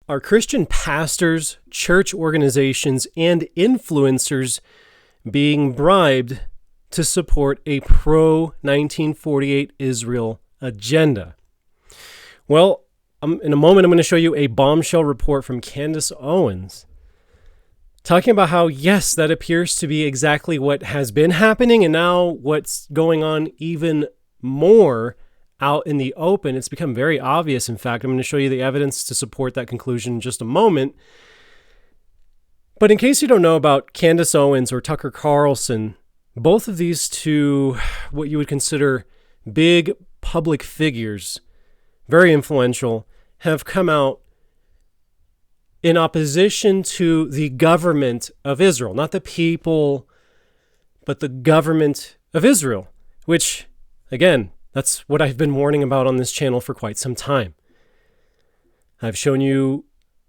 Are Christian pastors, church organizations, and influencers being bribed to support a pro-1948 Israel agenda? Well, in a moment, I'm going to show you a bombshell report from Candace Owens talking about how, yes, that appears to be exactly what has been happening, and now what's going on even more out in the open. It's become very obvious. In fact, I'm going to show you the evidence to support that conclusion in just a moment. But in case you don't know about Candace Owens or Tucker Carlson, both of these two, what you would consider big public figures, very influential, have come out in opposition to the government of Israel, not the people, but the government of Israel, which, again, that's what I've been warning about on this channel for quite some time. I've shown you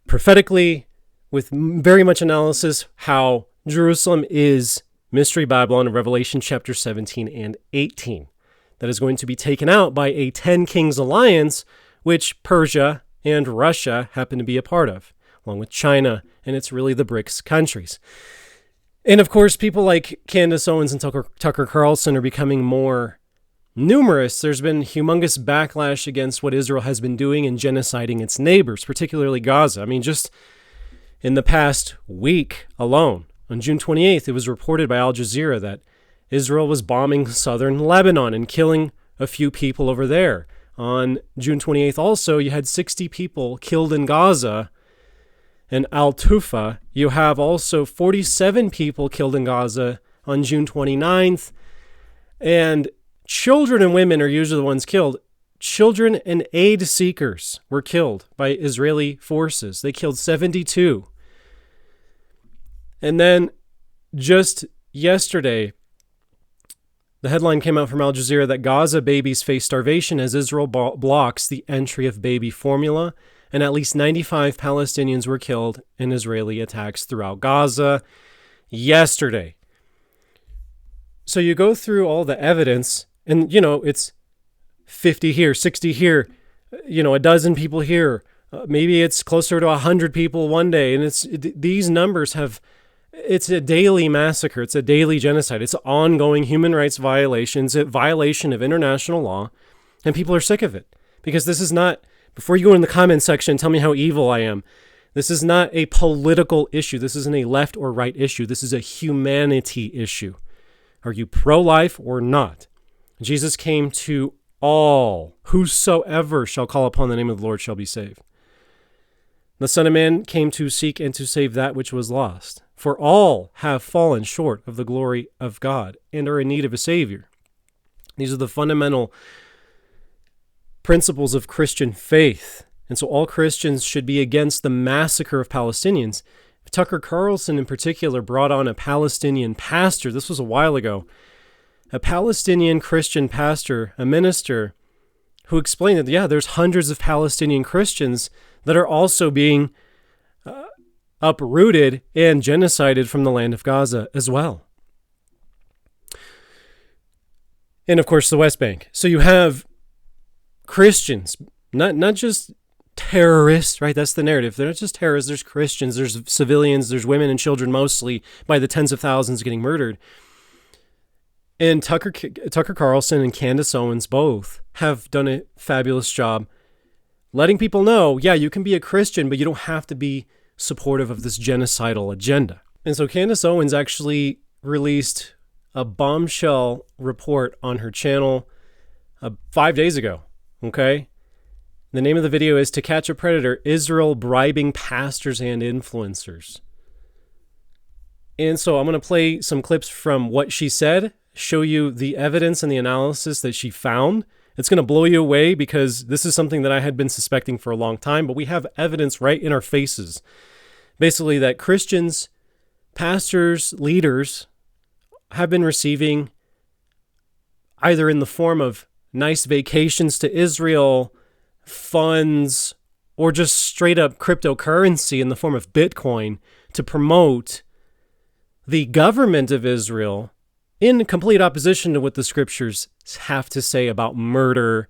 prophetically, with very much analysis, how Jerusalem is Mystery Babylon in Revelation chapter 17 and 18. That is going to be taken out by a 10 kings alliance, which Persia and Russia happen to be a part of, along with China, and it's really the BRICS countries. And of course, people like Candace Owens and Tucker Carlson are becoming more numerous. There's been humongous backlash against what Israel has been doing in genociding its neighbors, particularly Gaza. I mean, just in the past week alone, on June 28th, it was reported by Al Jazeera that Israel was bombing southern Lebanon and killing a few people over there. On June 28th also, you had 60 people killed in Gaza. In Al-Tufa, you have also 47 people killed in Gaza on June 29th. And children and women are usually the ones killed. Children and aid seekers were killed by Israeli forces. They killed 72. And then just yesterday, the headline came out from Al Jazeera that Gaza babies face starvation as Israel blocks the entry of baby formula, and at least 95 Palestinians were killed in Israeli attacks throughout Gaza yesterday. So you go through all the evidence, and, it's 50 here, 60 here, a dozen people here. Maybe it's closer to 100 people one day, and these numbers it's a daily massacre. It's a daily genocide. It's ongoing human rights violations, a violation of international law, and people are sick of it. Because this is not, before you go in the comment section and tell me how evil I am, this is not a political issue. This isn't a left or right issue. This is a humanity issue. Are you pro-life or not? Jesus came to all. Whosoever shall call upon the name of the Lord shall be saved. The Son of Man came to seek and to save that which was lost. For all have fallen short of the glory of God and are in need of a Savior. These are the fundamental principles of Christian faith. And so all Christians should be against the massacre of Palestinians. Tucker Carlson in particular brought on a Palestinian pastor. This was a while ago. A Palestinian Christian pastor, a minister, who explained that, there's hundreds of Palestinian Christians that are also being uprooted and genocided from the land of Gaza as well. And of course, the West Bank. So you have Christians, not just terrorists, right? That's the narrative. They're not just terrorists. There's Christians, there's civilians, there's women and children, mostly by the tens of thousands getting murdered. And Tucker Carlson and Candace Owens both have done a fabulous job letting people know, you can be a Christian, but you don't have to be supportive of this genocidal agenda. And so Candace Owens actually released a bombshell report on her channel 5 days ago, okay? The name of the video is To Catch a Predator, Israel Bribing Pastors and Influencers. And so I'm going to play some clips from what she said, show you the evidence and the analysis that she found. It's going to blow you away because this is something that I had been suspecting for a long time, but we have evidence right in our faces. Basically that Christians, pastors, leaders have been receiving, either in the form of nice vacations to Israel, funds, or just straight up cryptocurrency in the form of Bitcoin to promote the government of Israel in complete opposition to what the scriptures have to say about murder,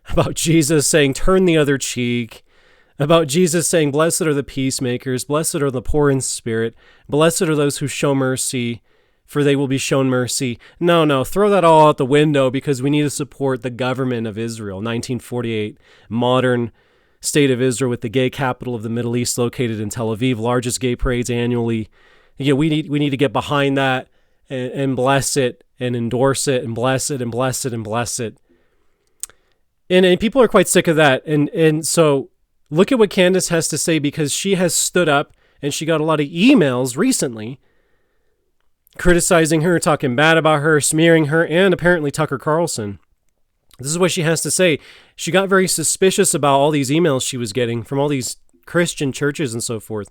about Jesus saying, turn the other cheek, about Jesus saying, "Blessed are the peacemakers, blessed are the poor in spirit, blessed are those who show mercy, for they will be shown mercy." No, throw that all out the window because we need to support the government of Israel. 1948, modern state of Israel with the gay capital of the Middle East located in Tel Aviv, largest gay parades annually. Yeah, we need to get behind that and bless it and endorse it and bless it and bless it and bless it. And people are quite sick of that. And so look at what Candace has to say, because she has stood up and she got a lot of emails recently criticizing her, talking bad about her, smearing her, and apparently Tucker Carlson. This is what she has to say. She got very suspicious about all these emails she was getting from all these Christian churches and so forth.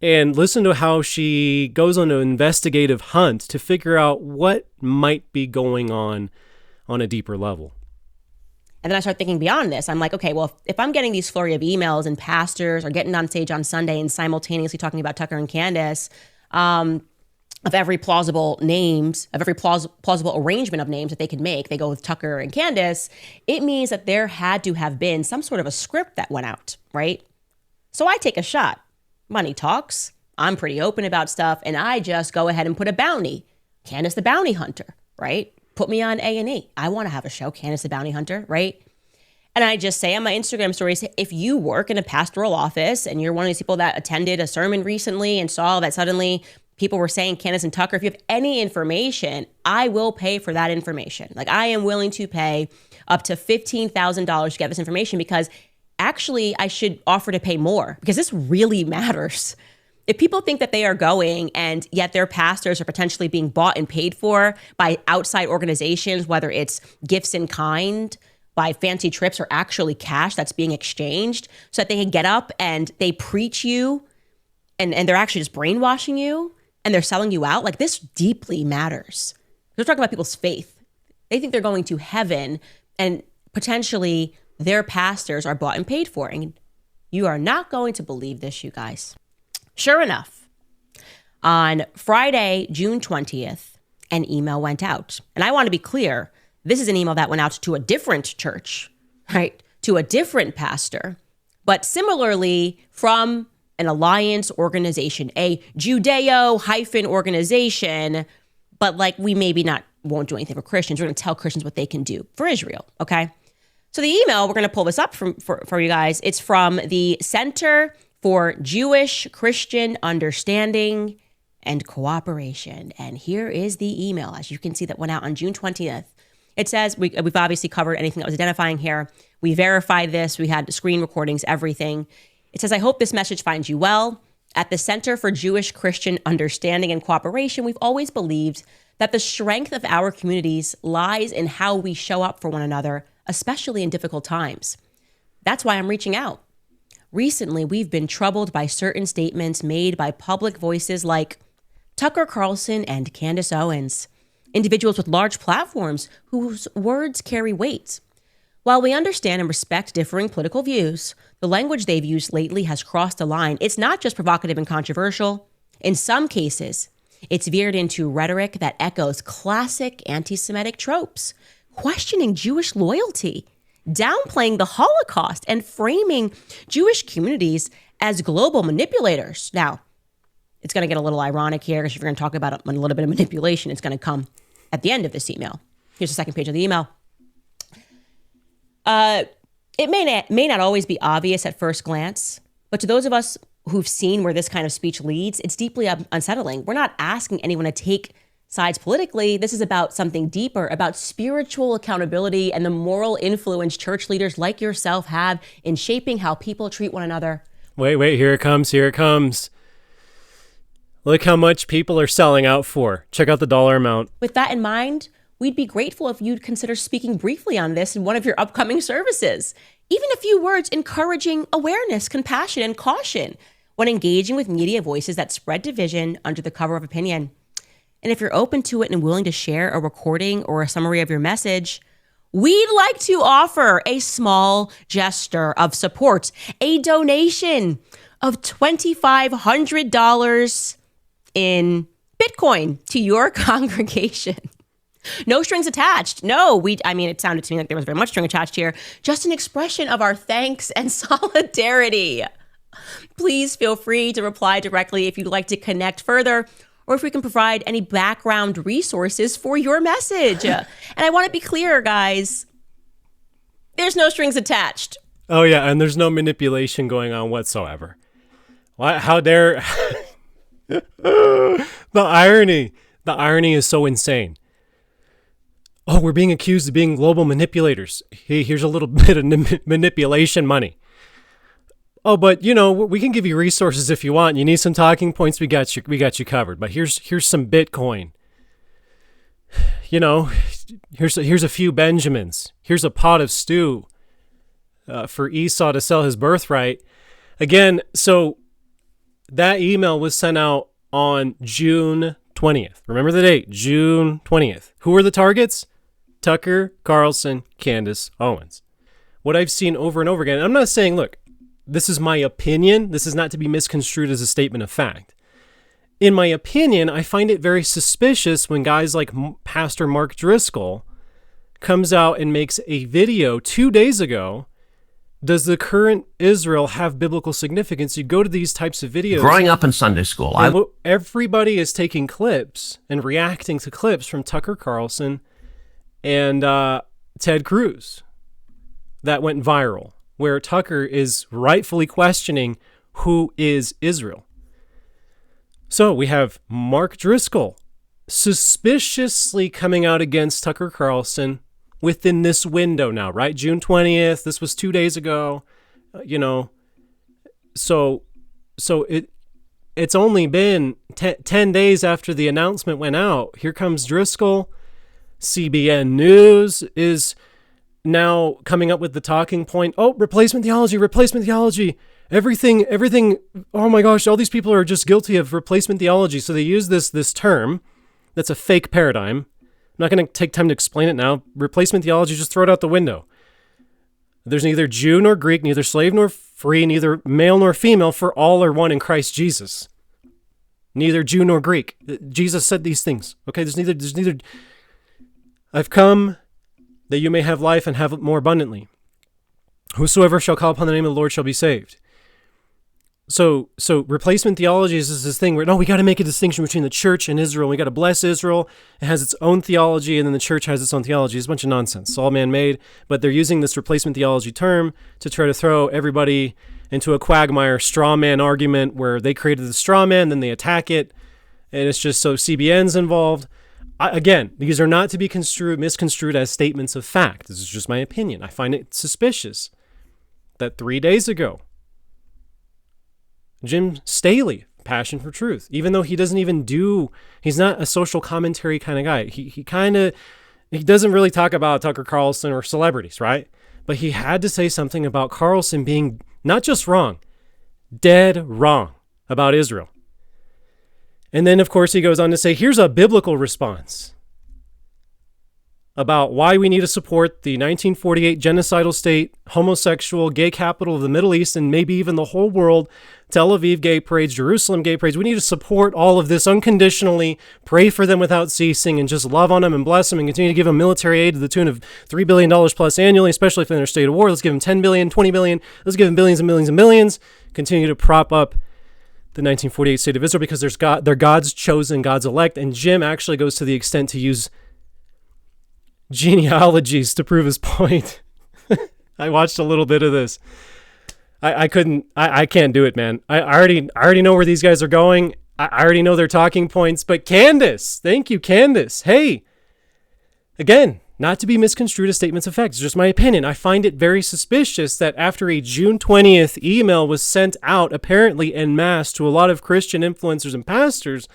And listen to how she goes on an investigative hunt to figure out what might be going on a deeper level. And then I start thinking beyond this. I'm like, okay, well, if I'm getting these flurry of emails and pastors are getting on stage on Sunday and simultaneously talking about Tucker and Candace, of every plausible arrangement of names that they could make, they go with Tucker and Candace, it means that there had to have been some sort of a script that went out, right? So I take a shot. Money talks. I'm pretty open about stuff, and I just go ahead and put a bounty. Candace the Bounty Hunter, right? Put me on A&E. I want to have a show, Candace the Bounty Hunter, right? And I just say on my Instagram stories, if you work in a pastoral office and you're one of these people that attended a sermon recently and saw that suddenly people were saying Candace and Tucker, if you have any information, I will pay for that information. Like, I am willing to pay up to $15,000 to get this information, because actually I should offer to pay more, because this really matters. If people think that they are going and yet their pastors are potentially being bought and paid for by outside organizations, whether it's gifts in kind, by fancy trips, or actually cash that's being exchanged so that they can get up and they preach you and they're actually just brainwashing you and they're selling you out, like, this deeply matters. They're talking about people's faith. They think they're going to heaven and potentially their pastors are bought and paid for. And you are not going to believe this, you guys. Sure enough, on Friday, June 20th, an email went out. And I want to be clear, this is an email that went out to a different church, right? To a different pastor, but similarly from an alliance organization, a Judeo- organization, but like, we maybe won't do anything for Christians. We're going to tell Christians what they can do for Israel, okay? So the email, we're going to pull this up for you guys. It's from the Center for Jewish Christian Understanding and Cooperation. And here is the email, as you can see, that went out on June 20th. It says, we've obviously covered anything that was identifying here. We verified this. We had screen recordings, everything. It says, I hope this message finds you well. At the Center for Jewish Christian Understanding and Cooperation, we've always believed that the strength of our communities lies in how we show up for one another, especially in difficult times. That's why I'm reaching out. Recently, we've been troubled by certain statements made by public voices like Tucker Carlson and Candace Owens, individuals with large platforms whose words carry weight. While we understand and respect differing political views, the language they've used lately has crossed a line. It's not just provocative and controversial. In some cases, it's veered into rhetoric that echoes classic anti-Semitic tropes, questioning Jewish loyalty, downplaying the Holocaust, and framing Jewish communities as global manipulators. Now, it's going to get a little ironic here, because if you're going to talk about a little bit of manipulation, it's going to come at the end of this email. Here's the second page of the email. It may not always be obvious at first glance, but to those of us who've seen where this kind of speech leads, it's deeply unsettling. We're not asking anyone to take sides politically. This is about something deeper, about spiritual accountability and the moral influence church leaders like yourself have in shaping how people treat one another. Wait, here it comes. Look how much people are selling out for. Check out the dollar amount. With that in mind, we'd be grateful if you'd consider speaking briefly on this in one of your upcoming services. Even a few words encouraging awareness, compassion, and caution when engaging with media voices that spread division under the cover of opinion. And if you're open to it and willing to share a recording or a summary of your message, we'd like to offer a small gesture of support, a donation of $2,500 in Bitcoin to your congregation. No strings attached. No, it sounded to me like there was very much string attached here. Just an expression of our thanks and solidarity. Please feel free to reply directly if you'd like to connect further, or if we can provide any background resources for your message. And I want to be clear, guys. There's no strings attached. Oh, yeah, and there's no manipulation going on whatsoever. How dare... The irony is so insane. Oh, we're being accused of being global manipulators. Hey, here's a little bit of manipulation money. Oh, but we can give you resources if you want. You need some talking points, we got you covered. But here's some Bitcoin. Here's a few Benjamins. Here's a pot of stew for Esau to sell his birthright. Again, so that email was sent out on June 20th. Remember the date, June 20th. Who were the targets? Tucker Carlson, Candace Owens. What I've seen over and over again, and I'm not saying, look, this is my opinion. This is not to be misconstrued as a statement of fact. In my opinion, I find it very suspicious when guys like Pastor Mark Driscoll comes out and makes a video 2 days ago. Does the current Israel have biblical significance? You go to these types of videos. Growing up in Sunday school, everybody is taking clips and reacting to clips from Tucker Carlson and Ted Cruz that went viral, where Tucker is rightfully questioning who is Israel. So we have Mark Driscoll suspiciously coming out against Tucker Carlson within this window now, right? June 20th. This was 2 days ago. So it's only been 10 days after the announcement went out. Here comes Driscoll. CBN News is now coming up with the talking point. Oh, replacement theology. Everything. Oh my gosh, all these people are just guilty of replacement theology. So they use this term that's a fake paradigm. I'm not going to take time to explain it now. Replacement theology, just throw it out the window. There's neither Jew nor Greek, neither slave nor free, neither male nor female, for all are one in Christ Jesus. Neither Jew nor Greek. Jesus said these things. Okay, there's neither. I've come that you may have life and have it more abundantly. Whosoever shall call upon the name of the Lord shall be saved. So replacement theology is this thing where, no, we got to make a distinction between the church and Israel. We got to bless Israel. It has its own theology, and then the church has its own theology. It's a bunch of nonsense. It's all man-made, but they're using this replacement theology term to try to throw everybody into a quagmire straw man argument where they created the straw man, then they attack it, and it's just so CBN's involved. Again, these are not to be misconstrued as statements of fact. This is just my opinion. I find it suspicious that 3 days ago, Jim Staley, Passion for Truth, even though he doesn't even he's not a social commentary kind of guy. He doesn't really talk about Tucker Carlson or celebrities, right? But he had to say something about Carlson being not just wrong, dead wrong about Israel. And then, of course, he goes on to say, here's a biblical response about why we need to support the 1948 genocidal state, homosexual, gay capital of the Middle East, and maybe even the whole world, Tel Aviv gay parades, Jerusalem gay parades. We need to support all of this unconditionally, pray for them without ceasing, and just love on them and bless them and continue to give them military aid to the tune of $3 billion plus annually, especially if they're in a state of war. Let's give them $10 billion, $20 billion. Let's give them billions and millions and millions. Continue to prop up the 1948 state of Israel because they're God's chosen, God's elect. And Jim actually goes to the extent to use genealogies to prove his point. I watched a little bit of this. I can't do it, man. I already know where these guys are going. I already know their talking points. But Candace, thank you, Candace. Hey, again, not to be misconstrued as statements of fact. It's just my opinion. I find it very suspicious that after a June 20th email was sent out, apparently en masse to a lot of Christian influencers and pastors,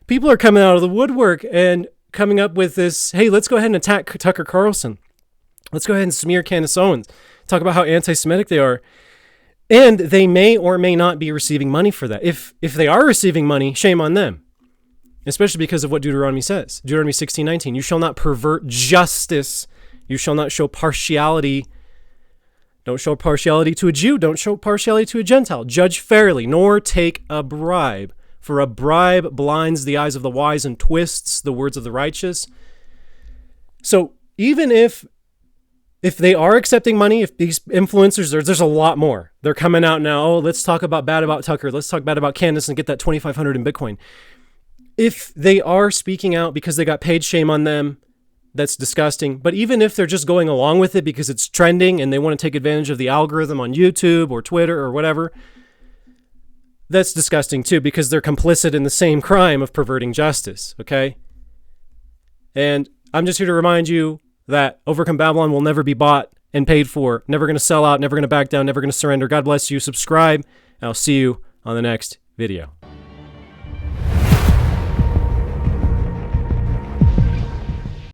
people are coming out of the woodwork and coming up with this, hey, let's go ahead and attack Tucker Carlson. Let's go ahead and smear Candace Owens. Talk about how anti-Semitic they are. And they may or may not be receiving money for that. If they are receiving money, shame on them. Especially because of what Deuteronomy says. Deuteronomy 16:19, you shall not pervert justice. You shall not show partiality. Don't show partiality to a Jew. Don't show partiality to a Gentile. Judge fairly, nor take a bribe. For a bribe blinds the eyes of the wise and twists the words of the righteous. So even if they are accepting money, if these influencers, there's a lot more. They're coming out now, oh, let's talk bad about Tucker. Let's talk bad about Candace and get that 2,500 in Bitcoin. If they are speaking out because they got paid, shame on them. That's disgusting. But even if they're just going along with it because it's trending and they want to take advantage of the algorithm on YouTube or Twitter or whatever, that's disgusting too, because they're complicit in the same crime of perverting justice, okay? And I'm just here to remind you that Overcome Babylon will never be bought and paid for, never going to sell out, never going to back down, never going to surrender. God bless you. Subscribe, and I'll see you on the next video.